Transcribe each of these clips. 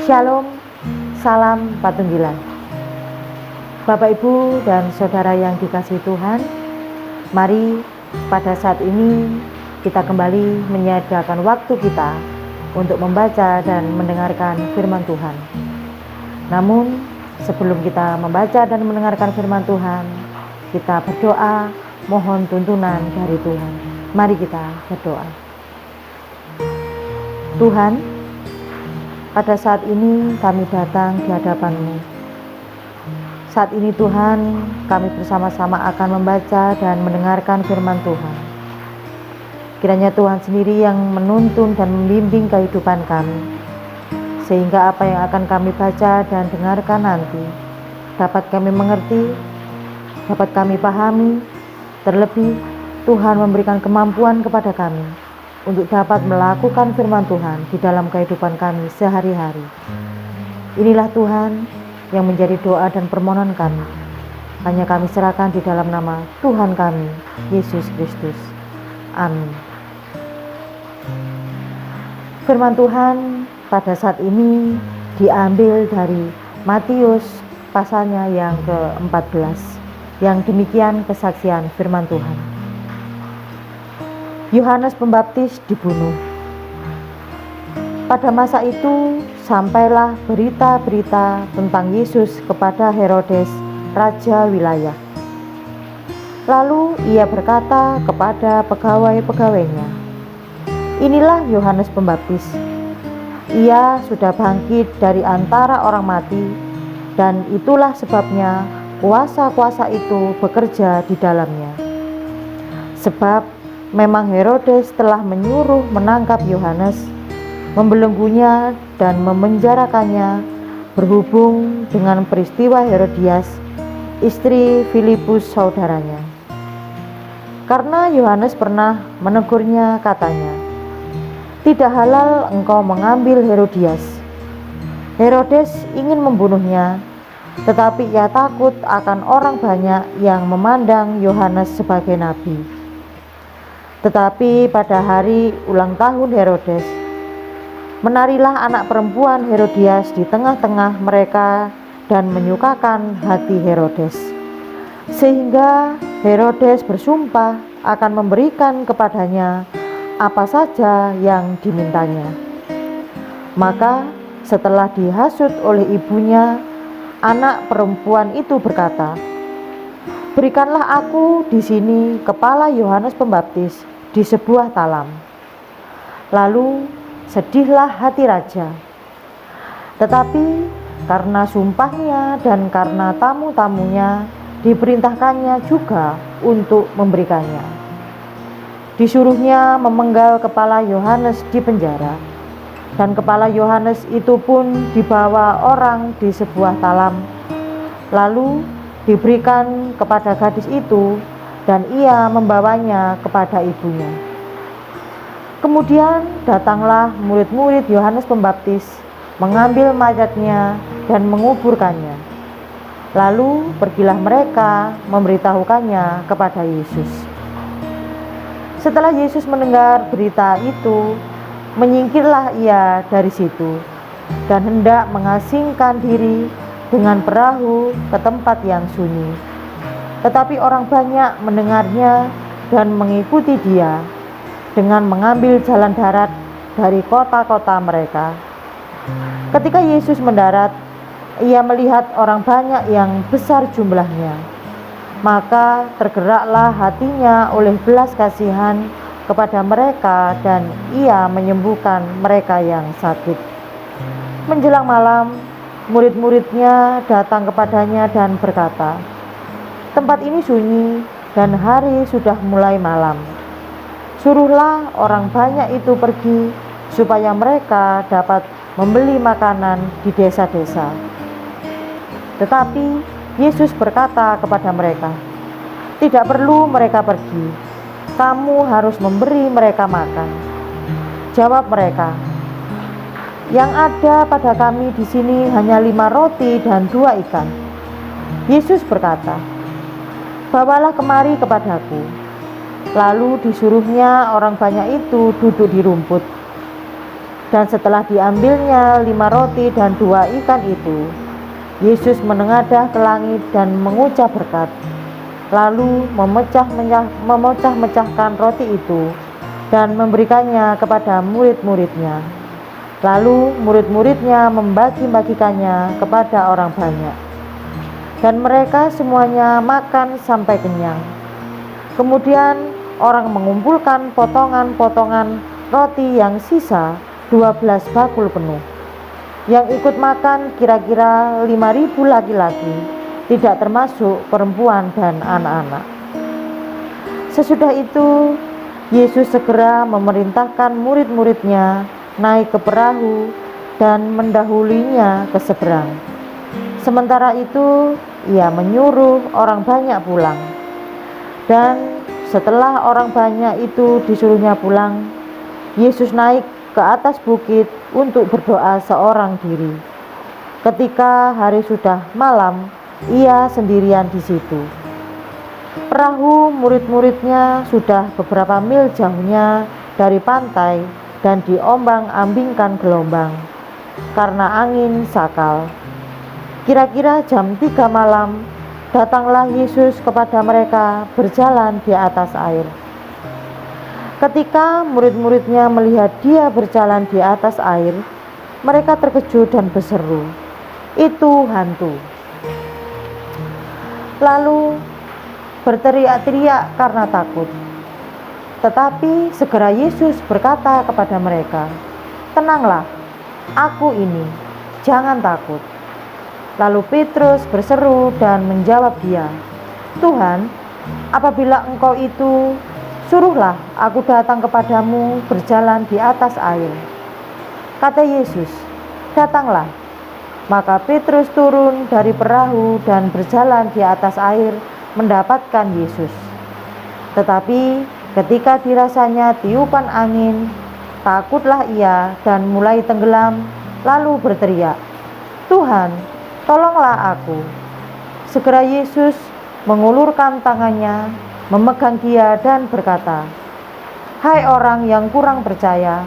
Shalom, salam Patunggilan. Bapak, Ibu, dan Saudara yang dikasihi Tuhan, mari pada saat ini kita kembali menyediakan waktu kita untuk membaca dan mendengarkan firman Tuhan. Namun, sebelum kita membaca dan mendengarkan firman Tuhan, kita berdoa mohon tuntunan dari Tuhan. Mari kita berdoa. Tuhan, pada saat ini kami datang di hadapan-Mu. Saat ini Tuhan, kami bersama-sama akan membaca dan mendengarkan firman Tuhan. Kiranya Tuhan sendiri yang menuntun dan membimbing kehidupan kami, sehingga apa yang akan kami baca dan dengarkan nanti dapat kami mengerti, dapat kami pahami, terlebih Tuhan memberikan kemampuan kepada kami untuk dapat melakukan firman Tuhan di dalam kehidupan kami sehari-hari. Inilah Tuhan yang menjadi doa dan permohonan kami. Hanya kami serahkan di dalam nama Tuhan kami, Yesus Kristus. Amin. Firman Tuhan pada saat ini diambil dari Matius pasalnya yang ke-14, yang demikian kesaksian firman Tuhan. Yohanes Pembaptis dibunuh. Pada masa itu sampailah berita-berita tentang Yesus kepada Herodes, raja wilayah. Lalu ia berkata kepada pegawai-pegawainya, "Inilah Yohanes Pembaptis. Ia sudah bangkit dari antara orang mati, dan itulah sebabnya kuasa-kuasa itu bekerja di dalamnya. Sebab memang Herodes telah menyuruh menangkap Yohanes, membelenggunya dan memenjarakannya berhubung dengan peristiwa Herodias, istri Filipus saudaranya. Karena Yohanes pernah menegurnya, katanya, 'Tidak halal engkau mengambil Herodias.' Herodes ingin membunuhnya, tetapi ia takut akan orang banyak yang memandang Yohanes sebagai nabi. Tetapi pada hari ulang tahun Herodes, menarilah anak perempuan Herodias di tengah-tengah mereka dan menyukakan hati Herodes, sehingga Herodes bersumpah akan memberikan kepadanya apa saja yang dimintanya. Maka setelah dihasut oleh ibunya, anak perempuan itu berkata, 'Berikanlah aku di sini kepala Yohanes Pembaptis di sebuah talam.' Lalu sedihlah hati raja. Tetapi karena sumpahnya dan karena tamu-tamunya, diperintahkannya juga untuk memberikannya. Disuruhnya memenggal kepala Yohanes di penjara, dan kepala Yohanes itu pun dibawa orang di sebuah talam, lalu diberikan kepada gadis itu, dan ia membawanya kepada ibunya. Kemudian datanglah murid-murid Yohanes Pembaptis, mengambil mayatnya dan menguburkannya. Lalu pergilah mereka memberitahukannya kepada Yesus. Setelah Yesus mendengar berita itu, menyingkirlah ia dari situ dan hendak mengasingkan diri dengan perahu ke tempat yang sunyi. Tetapi orang banyak mendengarnya dan mengikuti dia dengan mengambil jalan darat dari kota-kota mereka. Ketika Yesus mendarat, ia melihat orang banyak yang besar jumlahnya. Maka tergeraklah hatinya oleh belas kasihan kepada mereka, dan ia menyembuhkan mereka yang sakit. Menjelang malam, murid-muridnya datang kepadanya dan berkata, 'Tempat ini sunyi dan hari sudah mulai malam. Suruhlah orang banyak itu pergi supaya mereka dapat membeli makanan di desa-desa.' Tetapi Yesus berkata kepada mereka, 'Tidak perlu mereka pergi. Kamu harus memberi mereka makan.' Jawab mereka, 'Yang ada pada kami di sini hanya 5 roti dan 2 ikan. Yesus berkata, 'Bawalah kemari kepadaku.' Lalu disuruhnya orang banyak itu duduk di rumput. Dan setelah diambilnya 5 roti dan 2 ikan itu, Yesus menengadah ke langit dan mengucap berkat, lalu memecah-mecahkan roti itu dan memberikannya kepada murid-muridnya. Lalu murid-muridnya membagi-bagikannya kepada orang banyak. Dan mereka semuanya makan sampai kenyang. Kemudian orang mengumpulkan potongan-potongan roti yang sisa 12 bakul penuh. Yang ikut makan kira-kira 5.000 laki-laki, tidak termasuk perempuan dan anak-anak. Sesudah itu, Yesus segera memerintahkan murid-muridnya naik ke perahu dan mendahulinya ke seberang. Sementara itu, ia menyuruh orang banyak pulang. Dan setelah orang banyak itu disuruhnya pulang, Yesus naik ke atas bukit untuk berdoa seorang diri. Ketika hari sudah malam, ia sendirian di situ. Perahu murid-muridnya sudah beberapa mil jauhnya dari pantai dan diombang-ambingkan gelombang karena angin sakal. Kira-kira jam 3 malam, datanglah Yesus kepada mereka berjalan di atas air. Ketika murid-muridnya melihat dia berjalan di atas air, mereka terkejut dan berseru, "Itu hantu!" Lalu berteriak-teriak karena takut. Tetapi segera Yesus berkata kepada mereka, "Tenanglah, aku ini, jangan takut." Lalu Petrus berseru dan menjawab dia, "Tuhan, apabila Engkau itu, suruhlah aku datang kepadamu berjalan di atas air." Kata Yesus, "Datanglah." Maka Petrus turun dari perahu dan berjalan di atas air mendapatkan Yesus. Tetapi ketika dirasanya tiupan angin, takutlah ia dan mulai tenggelam, lalu berteriak, "Tuhan, tolonglah aku." Segera Yesus mengulurkan tangannya, memegang dia dan berkata, "Hai orang yang kurang percaya,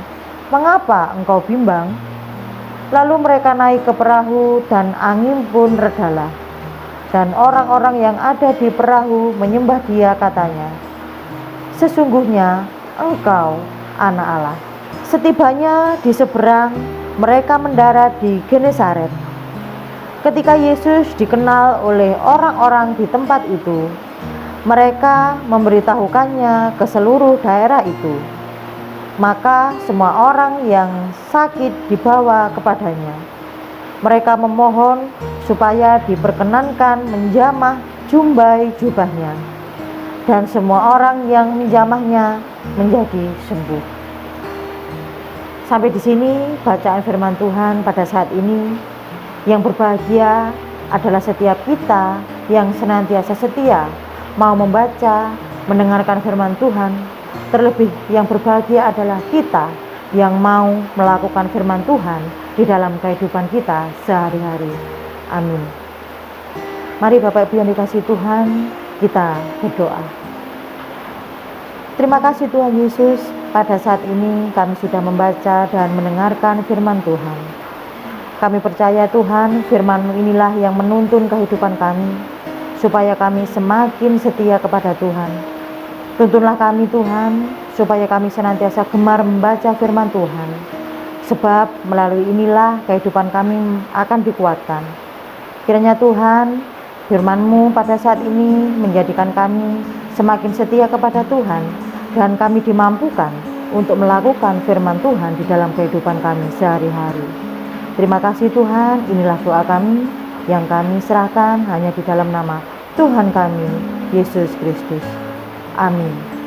mengapa engkau bimbang?" Lalu mereka naik ke perahu dan angin pun redalah. Dan orang-orang yang ada di perahu menyembah dia, katanya, "Sesungguhnya engkau anak Allah." Setibanya di seberang, mereka mendarat di Genesaret. Ketika Yesus dikenal oleh orang-orang di tempat itu, mereka memberitahukannya ke seluruh daerah itu. Maka semua orang yang sakit dibawa kepadanya. Mereka memohon supaya diperkenankan menjamah jumbai jubahnya. Dan semua orang yang menjamahnya menjadi sembuh. Sampai di sini bacaan firman Tuhan pada saat ini. Yang berbahagia adalah setiap kita yang senantiasa setia mau membaca, mendengarkan firman Tuhan. Terlebih yang berbahagia adalah kita yang mau melakukan firman Tuhan di dalam kehidupan kita sehari-hari. Amin. Mari Bapak Ibu yang dikasihi Tuhan, kita berdoa. Terima kasih Tuhan Yesus, pada saat ini kami sudah membaca dan mendengarkan firman Tuhan. Kami percaya Tuhan, firman-Mu inilah yang menuntun kehidupan kami, supaya kami semakin setia kepada Tuhan. Tuntunlah kami Tuhan, supaya kami senantiasa gemar membaca firman Tuhan, sebab melalui inilah kehidupan kami akan dikuatkan. Kiranya Tuhan, firman-Mu pada saat ini menjadikan kami semakin setia kepada Tuhan, dan kami dimampukan untuk melakukan firman Tuhan di dalam kehidupan kami sehari-hari. Terima kasih Tuhan, inilah doa kami yang kami serahkan hanya di dalam nama Tuhan kami, Yesus Kristus. Amin.